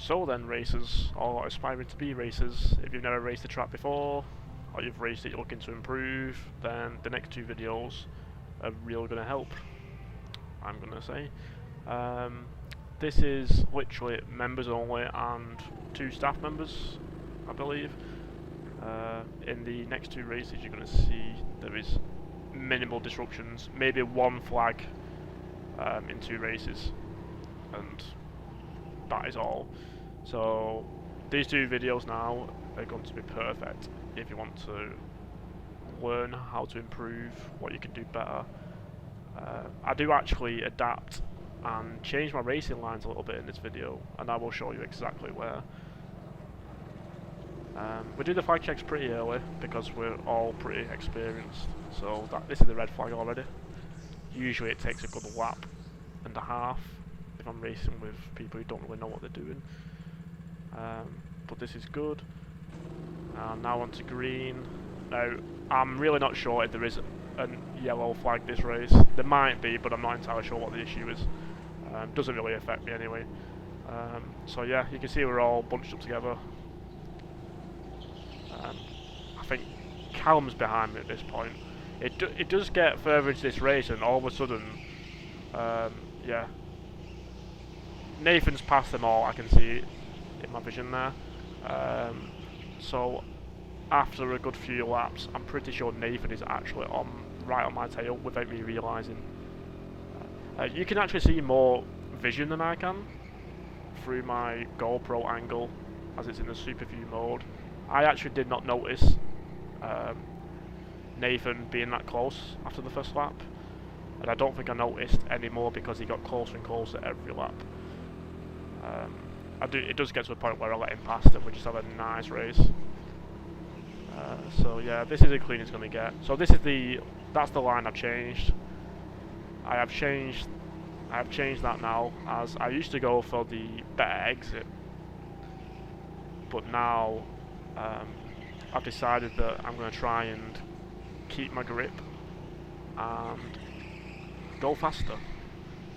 So then, racers, or aspiring to be racers, if you've never raced the track before, or you've raced it, you're looking to improve, then the next two videos are really going to help, I'm going to say. This is literally members only and 2 staff members, I believe. In the next 2 races you're going to see there is minimal disruptions, maybe 1 flag in 2 races, and that is all. So these 2 videos now are going to be perfect if you want to learn how to improve, what you can do better. I do actually adapt and change my racing lines a little bit in this video, and I will show you exactly where. We do the flag checks pretty early because we're all pretty experienced, so this is the red flag already. Usually it takes a good lap and a half if I'm racing with people who don't really know what they're doing. But this is good. Now on to green. Now, I'm really not sure if there is a yellow flag this race. There might be, but I'm not entirely sure what the issue is. Doesn't really affect me anyway. So yeah, you can see we're all bunched up together. I think Callum's behind me at this point. It does get further into this race, and all of a sudden, yeah, Nathan's past them all. I can see it in my vision there. So after a good few laps, I'm pretty sure Nathan is actually right on my tail without me realising. You can actually see more vision than I can through my GoPro angle as it's in the super view mode. I actually did not notice Nathan being that close after the first lap, and I don't think I noticed any more because he got closer and closer every lap. It does get to a point where I let him past and we just have a nice race. So yeah, this is as clean as it's going to get. So that's the line I've changed. I have changed that now, as I used to go for the better exit, but now I've decided that I'm going to try and keep my grip and go faster,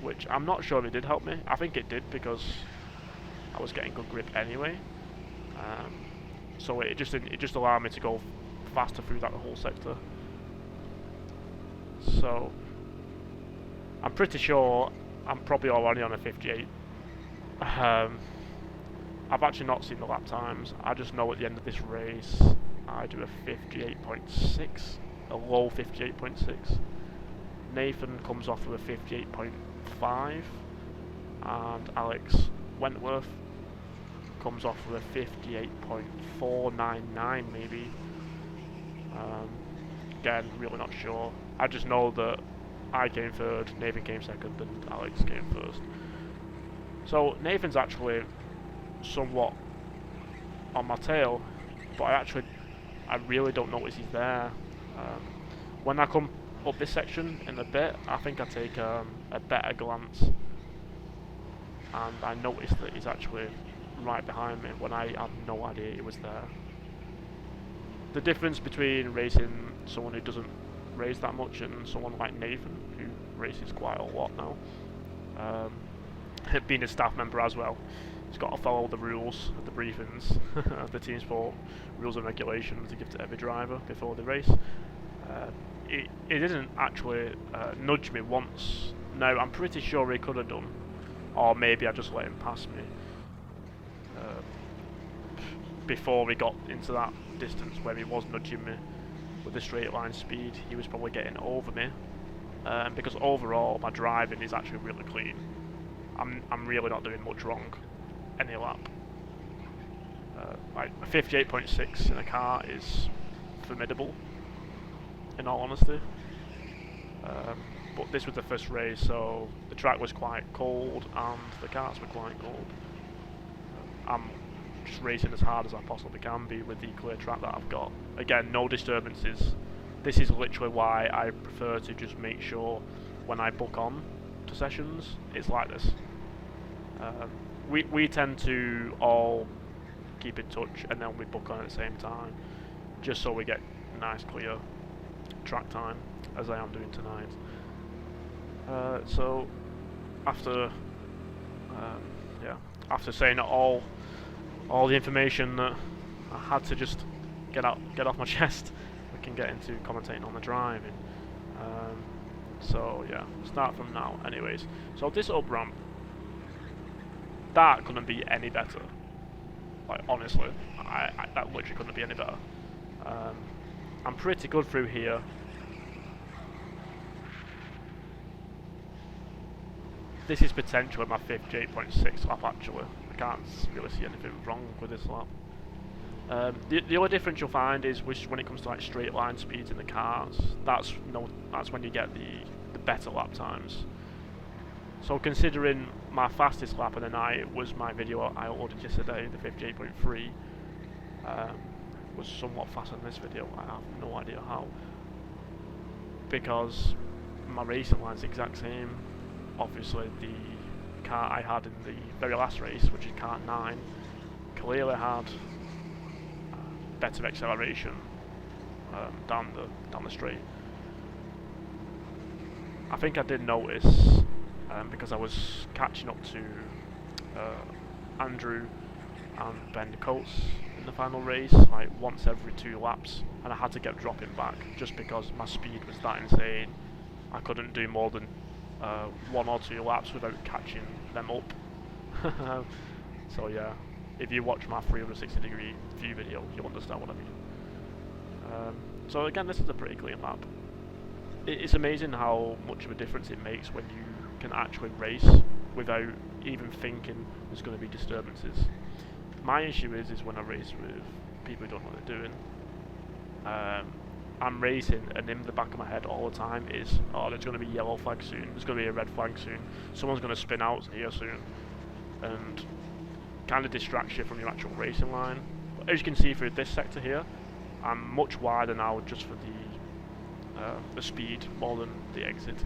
which I'm not sure if it did help me. I think it did because I was getting good grip anyway. So it just allowed me to go faster through that whole sector. So I'm pretty sure I'm probably already on a 58. I've actually not seen the lap times. I just know at the end of this race I do a 58.6, a low 58.6. Nathan comes off with a 58.5, and Alex Wentworth comes off with a 58.499 maybe. Again, really not sure. I just know that I came third, Nathan came second, and Alex came first. So Nathan's actually somewhat on my tail, but I really don't notice he's there. When I come up this section in a bit, I think I take a better glance, and I notice that he's actually right behind me when I had no idea he was there. The difference between racing someone who doesn't race that much and someone like Nathan, who races quite a lot now, being a staff member as well, he's got to follow the rules, the briefings, the Teamsport rules and regulations to give to every driver before the race. It didn't actually nudge me once. Now, I'm pretty sure he could have done, or maybe I just let him pass me before we got into that distance where he was nudging me with a straight line speed. He was probably getting over me, because overall my driving is actually really clean. I'm really not doing much wrong any lap. Like a 58.6 in a car is formidable, in all honesty. But this was the first race, so the track was quite cold and the cars were quite cold. I'm just racing as hard as I possibly can be with the clear track that I've got. Again, no disturbances. This is literally why I prefer to just make sure when I book on to sessions, it's like this. We tend to all keep in touch and then we book on at the same time, just so we get nice clear track time, as I am doing tonight. So after after saying all the information that I had to just get off my chest, we can get into commentating on the driving. So yeah, start from now. Anyways, so this up ramp, that couldn't be any better. Like honestly, that literally couldn't be any better. I'm pretty good through here. This is potentially my 58.6 lap actually. I can't really see anything wrong with this lap. The only difference you'll find is when it comes to like straight line speeds in the cars. That's when you get the better lap times. So considering my fastest lap of the night was my video I uploaded yesterday, the 58.3, was somewhat faster than this video. I have no idea how, because my racing line's the exact same. Obviously the car I had in the very last race, which is car 9, clearly had better acceleration down the straight. I think I did notice, because I was catching up to Andrew and Ben Coates in the final race, like once every 2 laps, and I had to get dropping back just because my speed was that insane. I couldn't do more than 1 or 2 laps without catching them up. So yeah, if you watch my 360-degree view video, you'll understand what I mean. So again, this is a pretty clean lap. It's amazing how much of a difference it makes when you can actually race without even thinking there's going to be disturbances. My issue is when I race with people who don't know what they're doing. I'm racing and in the back of my head all the time is, oh, there's going to be a yellow flag soon, there's going to be a red flag soon, someone's going to spin out here soon, and kind of distracts you from your actual racing line. But as you can see through this sector here, I'm much wider now just for the speed more than the exit.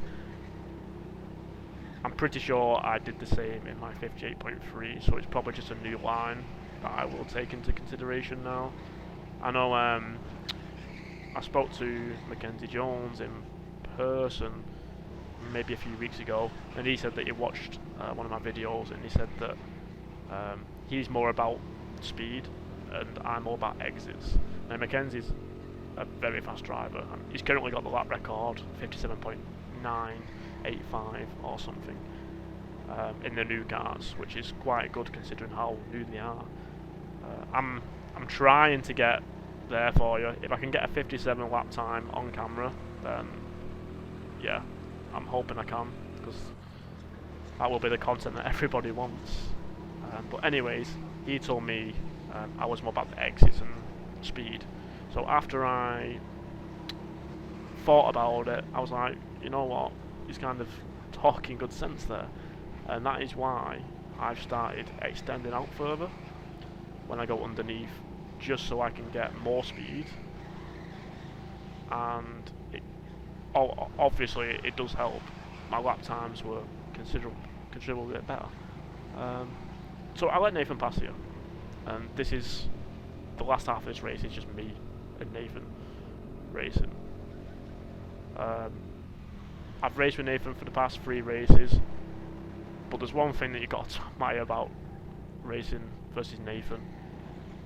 I'm pretty sure I did the same in my 58.3, so it's probably just a new line that I will take into consideration now. I know I spoke to Mackenzie Jones in person maybe a few weeks ago, and he said that he watched one of my videos, and he said that he's more about speed and I'm more about exits. Now Mackenzie's a very fast driver. He's currently got the lap record, 57.985 or something, in the new cars, which is quite good considering how new they are. I'm trying to get there for you. If I can get a 57 lap time on camera, then yeah, I'm hoping I can, because that will be the content that everybody wants. But anyways, he told me I was more about the exits and speed. So after I thought about it, I was like, you know what, he's kind of talking good sense there. And that is why I've started extending out further when I go underneath, just so I can get more speed. And obviously it does help. My lap times were considerably bit better. So I let Nathan pass here. And this is the last half of this race is just me and Nathan racing. I've raced with Nathan for the past 3 races, but there's one thing that you got to admire about racing versus Nathan.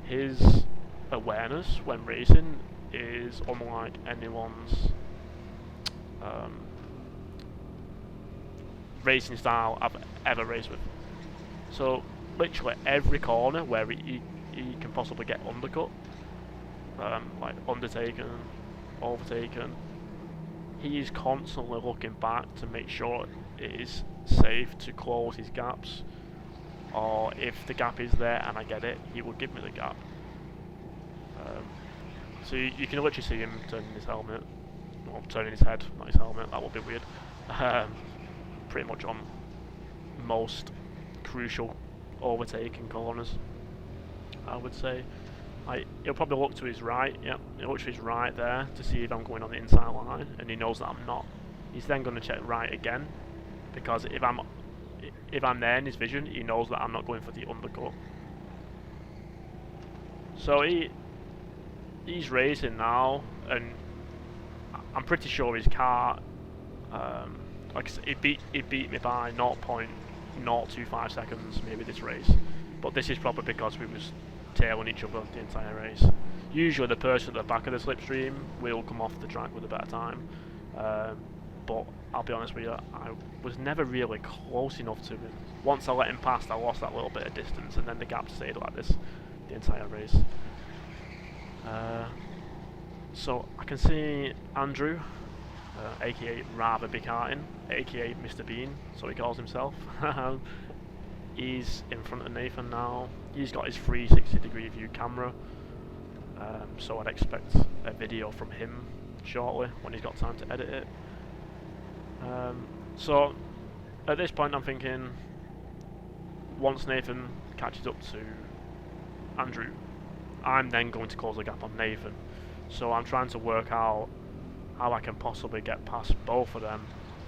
His awareness when racing is unlike anyone's racing style I've ever raced with. So literally every corner where he can possibly get undercut, like undertaken, overtaken, he is constantly looking back to make sure it is safe to close his gaps, or if the gap is there and I get it, he will give me the gap. So you can literally see him turning his helmet, or turning his head, not his helmet, that would be weird, pretty much on most crucial overtaking corners, I would say. He'll probably look to his right, yeah, he'll look to his right there to see if I'm going on the inside line, and he knows that I'm not. He's then going to check right again, because if I'm there in his vision, he knows that I'm not going for the undercut. So he's racing now, and I'm pretty sure his car, like I said, he beat me by 0.1 0.25 seconds maybe this race, but this is probably because we was tailing each other the entire race. Usually the person at the back of the slipstream will come off the track with a better time, but I'll be honest with you, I was never really close enough to him. Once I let him past, I lost that little bit of distance, and then the gap stayed like this the entire race. So I can see Andrew, aka Rather Be Karting, aka Mr. Bean, so he calls himself. He's in front of Nathan now. He's got his 360-degree view camera, so I'd expect a video from him shortly when he's got time to edit it. So at this point I'm thinking, once Nathan catches up to Andrew, I'm then going to close the gap on Nathan. So I'm trying to work out how I can possibly get past both of them,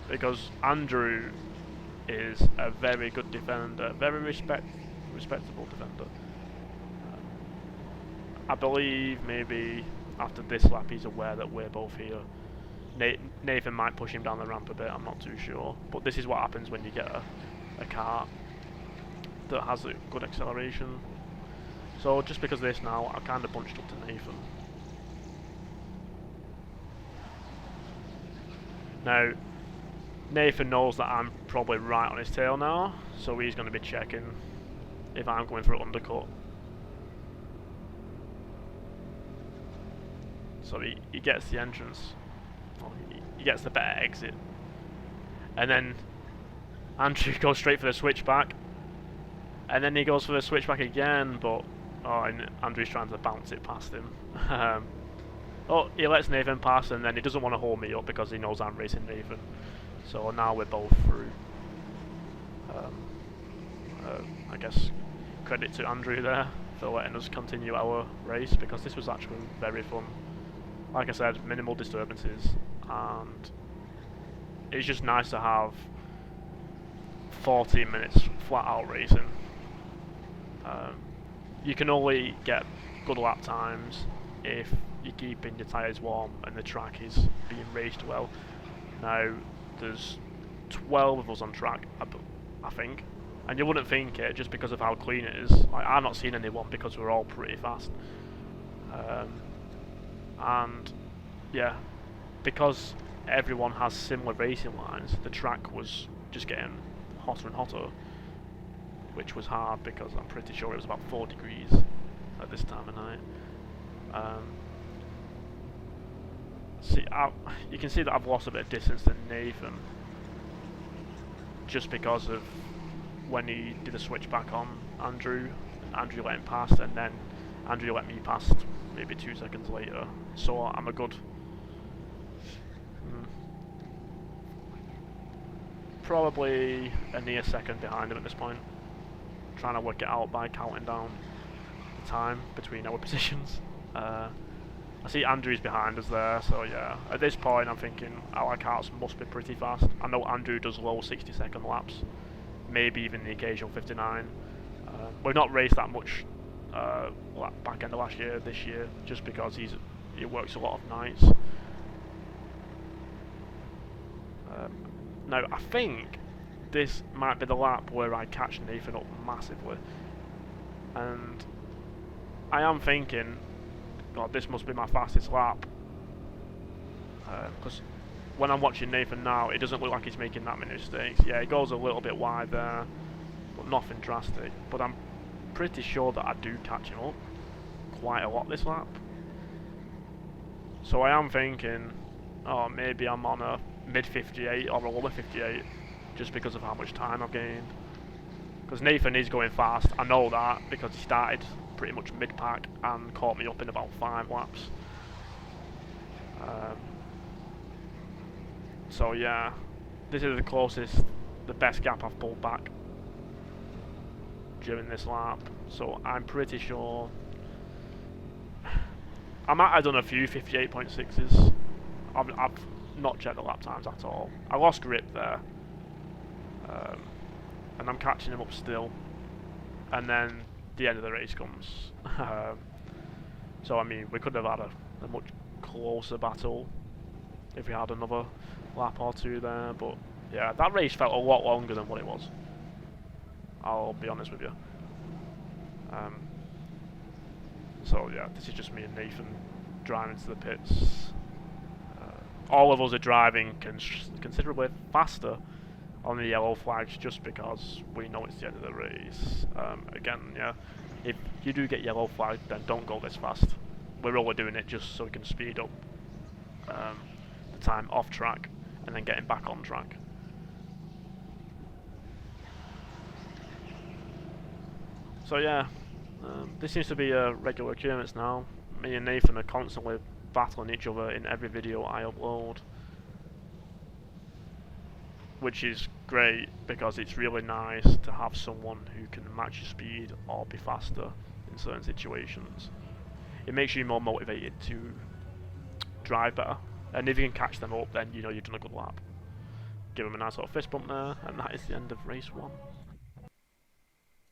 because Andrew is a very good defender, very respectable defender. I believe maybe after this lap he's aware that we're both here. Nathan might push him down the ramp a bit, I'm not too sure. But this is what happens when you get a car that has a good acceleration. So just because of this now, I've kind of bunched up to Nathan. Now, Nathan knows that I'm probably right on his tail now, so he's going to be checking if I'm going for an undercut. So he gets the entrance, well, he gets the better exit, and then Andrew goes straight for the switchback, and then he goes for the switchback again, but and Andrew's trying to bounce it past him. Oh, he lets Nathan pass, and then he doesn't want to hold me up because he knows I'm racing Nathan. So now we're both through. I guess credit to Andrew there for letting us continue our race, because this was actually very fun. Like I said, minimal disturbances, and it's just nice to have 14 minutes flat out racing. You can only get good lap times if you're keeping your tyres warm and the track is being raced well. Now, there's 12 of us on track, I think, and you wouldn't think it just because of how clean it is. Like, I've not seen anyone because we're all pretty fast. And yeah, because everyone has similar racing lines, the track was just getting hotter and hotter, which was hard because I'm pretty sure it was about 4 degrees at this time of night. See, you can see that I've lost a bit of distance to Nathan just because of when he did a switchback on Andrew. Andrew let him past, and then Andrew let me past maybe 2 seconds later. So I'm a good probably a near second behind him at this point. Trying to work it out by counting down the time between our positions. I see Andrew's behind us there, so yeah. At this point I'm thinking our cars must be pretty fast. I know Andrew does low 60-second laps, maybe even the occasional 59. We've not raced that much back end of last year, this year, just because he works a lot of nights. Now I think this might be the lap where I catch Nathan up massively, and I am thinking, God, this must be my fastest lap, because when I'm watching Nathan now, it doesn't look like he's making that many mistakes. Yeah, he goes a little bit wide there, but nothing drastic. But I'm pretty sure that I do catch him up quite a lot this lap. So I am thinking, oh, maybe I'm on a mid 58 or a lower 58, just because of how much time I've gained. Because Nathan is going fast, I know that, because he started pretty much mid-pack and caught me up in about 5 laps. So yeah, this is the closest, the best gap I've pulled back during this lap. So I'm pretty sure I might have done a few 58.6s. I've not checked the lap times at all. I lost grip there, and I'm catching him up still. And then the end of the race comes. So I mean, we could have had a much closer battle if we had another lap or two there. But yeah, that race felt a lot longer than what it was. I'll be honest with you. So yeah, this is just me and Nathan driving to the pits. All of us are driving considerably faster on the yellow flags just because we know it's the end of the race. Again, yeah, if you do get yellow flagged, then don't go this fast. We're only doing it just so we can speed up the time off track and then getting back on track. So yeah, this seems to be a regular occurrence now. Me and Nathan are constantly battling each other in every video I upload, which is great because it's really nice to have someone who can match your speed or be faster in certain situations. It makes you more motivated to drive better, and if you can catch them up, then you know you've done a good lap. Give them a nice little fist bump there, and that is the end of race 1.